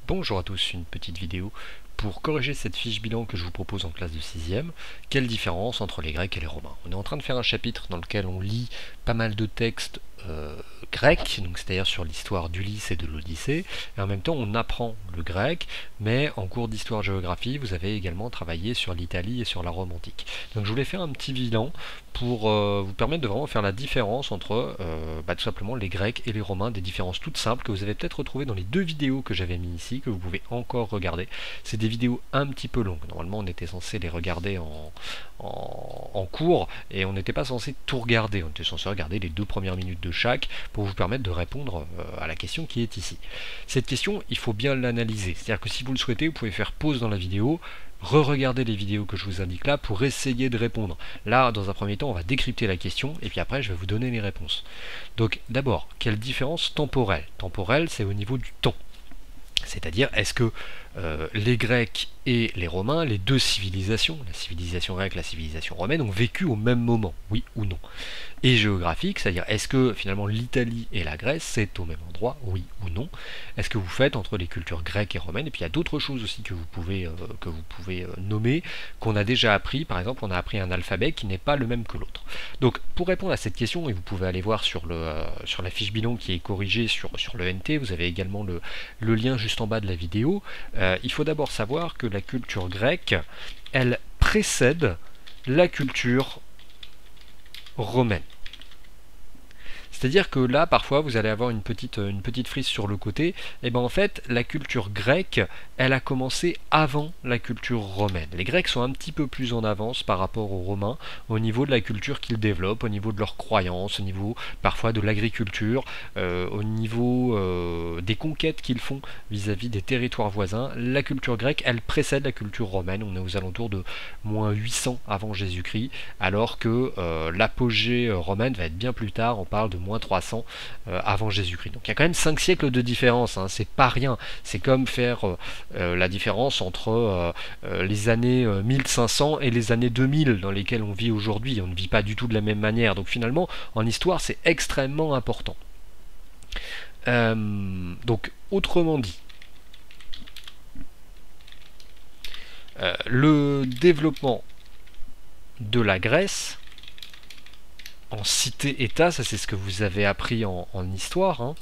Bonjour à tous, une petite vidéo pour corriger cette fiche bilan que je vous propose en classe de 6e. Quelle différence entre les Grecs et les Romains? On est en train de faire un chapitre dans lequel on lit pas mal de textes grecs, donc c'est-à-dire sur l'histoire d'Ulysse et de l'Odyssée, et en même temps on apprend le grec, mais en cours d'histoire-géographie, vous avez également travaillé sur l'Italie et sur la Rome antique. Donc je voulais faire un petit bilan pour vous permettre de vraiment faire la différence entre tout simplement les Grecs et les Romains, des différences toutes simples que vous avez peut-être retrouvées dans les deux vidéos que j'avais mis ici, que vous pouvez encore regarder. C'est des vidéos un petit peu longues, normalement on était censé les regarder en cours, et on n'était pas censé tout regarder, on était censé regarder les 2 premières minutes de chaque pour vous permettre de répondre à la question qui est ici. Cette question, il faut bien l'analyser, c'est-à-dire que si vous le souhaitez, vous pouvez faire pause dans la vidéo, re-regardez les vidéos que je vous indique là pour essayer de répondre. Là, dans un premier temps, on va décrypter la question et puis après, je vais vous donner les réponses. Donc, d'abord, quelle différence temporelle? Temporelle, c'est au niveau du temps. C'est-à-dire, est-ce que les Grecs et les Romains, les deux civilisations, la civilisation grecque et la civilisation romaine, ont vécu au même moment, oui ou non? Et géographique, c'est-à-dire est-ce que finalement l'Italie et la Grèce c'est au même endroit, oui ou non? Est-ce que vous faites entre les cultures grecques et romaines? Et puis il y a d'autres choses aussi que vous pouvez nommer, qu'on a déjà appris. Par exemple, on a appris un alphabet qui n'est pas le même que l'autre. Donc pour répondre à cette question, et vous pouvez aller voir sur la fiche bilan qui est corrigée sur le NT, vous avez également le lien juste en bas de la vidéo. Il faut d'abord savoir que la culture grecque, elle précède la culture romaine. C'est-à-dire que là, parfois, vous allez avoir une petite frise sur le côté. Et bien en fait, la culture grecque, elle a commencé avant la culture romaine. Les Grecs sont un petit peu plus en avance par rapport aux Romains, au niveau de la culture qu'ils développent, au niveau de leurs croyances, au niveau parfois de l'agriculture, au niveau des conquêtes qu'ils font vis-à-vis des territoires voisins. La culture grecque, elle précède la culture romaine. On est aux alentours de moins 800 avant Jésus-Christ, alors que l'apogée romaine va être bien plus tard. On parle de moins 300 avant Jésus-Christ. Donc il y a quand même 5 siècles de différence, hein, c'est pas rien. C'est comme faire la différence entre les années 1500 et les années 2000 dans lesquelles on vit aujourd'hui. On ne vit pas du tout de la même manière. Donc finalement, en histoire, c'est extrêmement important. Donc autrement dit, le développement de la Grèce en cité-État, ça c'est ce que vous avez appris en histoire, hein.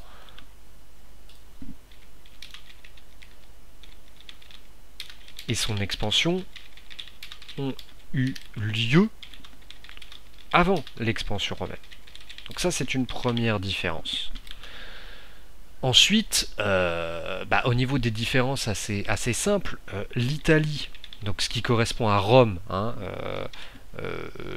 Et son expansion ont eu lieu avant l'expansion romaine. Donc ça c'est une première différence. Ensuite, au niveau des différences assez simples, l'Italie, donc ce qui correspond à Rome, hein,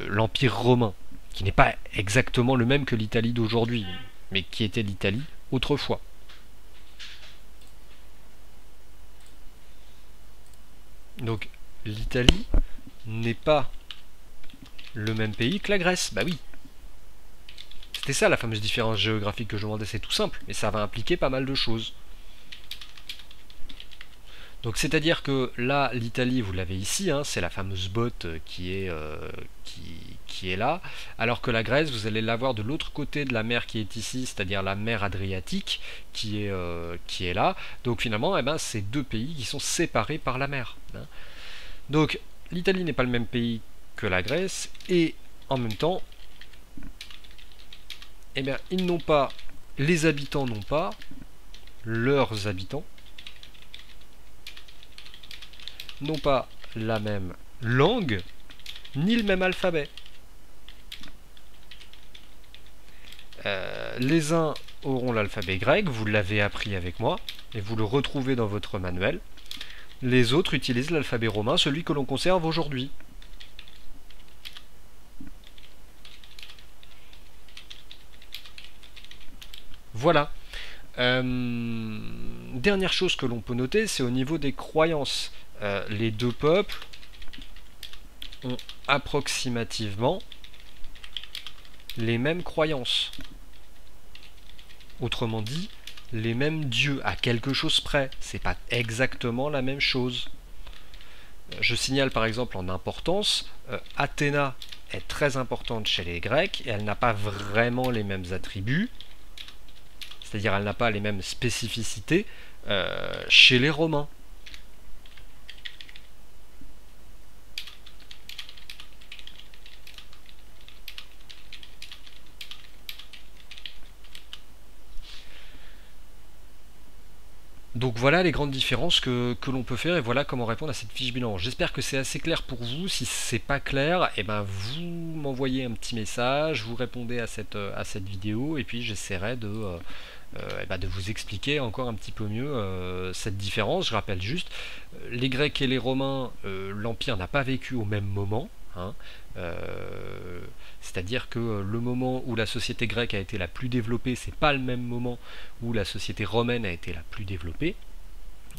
l'Empire romain, qui n'est pas exactement le même que l'Italie d'aujourd'hui, mais qui était l'Italie autrefois. Donc l'Italie n'est pas le même pays que la Grèce, bah oui. C'était ça la fameuse différence géographique que je demandais, c'est tout simple, mais ça va impliquer pas mal de choses. Donc c'est-à-dire que là, l'Italie, vous l'avez ici, hein, c'est la fameuse botte qui est là, alors que la Grèce, vous allez l'avoir de l'autre côté de la mer qui est ici, c'est-à-dire la mer Adriatique qui est là. Donc finalement, c'est deux pays qui sont séparés par la mer, hein. Donc l'Italie n'est pas le même pays que la Grèce, et en même temps, ils n'ont pas, les habitants n'ont pas, leurs habitants n'ont pas la même langue, ni le même alphabet. Les uns auront l'alphabet grec, vous l'avez appris avec moi, et vous le retrouvez dans votre manuel. Les autres utilisent l'alphabet romain, celui que l'on conserve aujourd'hui. Voilà. Dernière chose que l'on peut noter, c'est au niveau des croyances. Les deux peuples ont approximativement les mêmes croyances. Autrement dit, les mêmes dieux, à quelque chose près. C'est pas exactement la même chose. Je signale par exemple en importance, Athéna est très importante chez les Grecs et elle n'a pas vraiment les mêmes attributs, c'est-à-dire elle n'a pas les mêmes spécificités chez les Romains. Donc voilà les grandes différences que l'on peut faire et voilà comment répondre à cette fiche bilan. J'espère que c'est assez clair pour vous. Si c'est pas clair, et ben vous m'envoyez un petit message, vous répondez à cette vidéo et puis j'essaierai de vous expliquer encore un petit peu mieux cette différence. Je rappelle juste, les Grecs et les Romains, l'Empire n'a pas vécu au même moment. Hein. C'est-à-dire que le moment où la société grecque a été la plus développée, c'est pas le même moment où la société romaine a été la plus développée.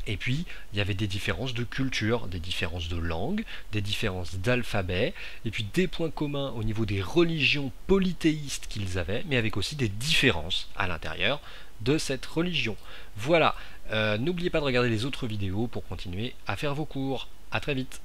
Et puis, il y avait des différences de culture, des différences de langue, des différences d'alphabet, et puis des points communs au niveau des religions polythéistes qu'ils avaient, mais avec aussi des différences à l'intérieur de cette religion. Voilà, n'oubliez pas de regarder les autres vidéos pour continuer à faire vos cours. A très vite.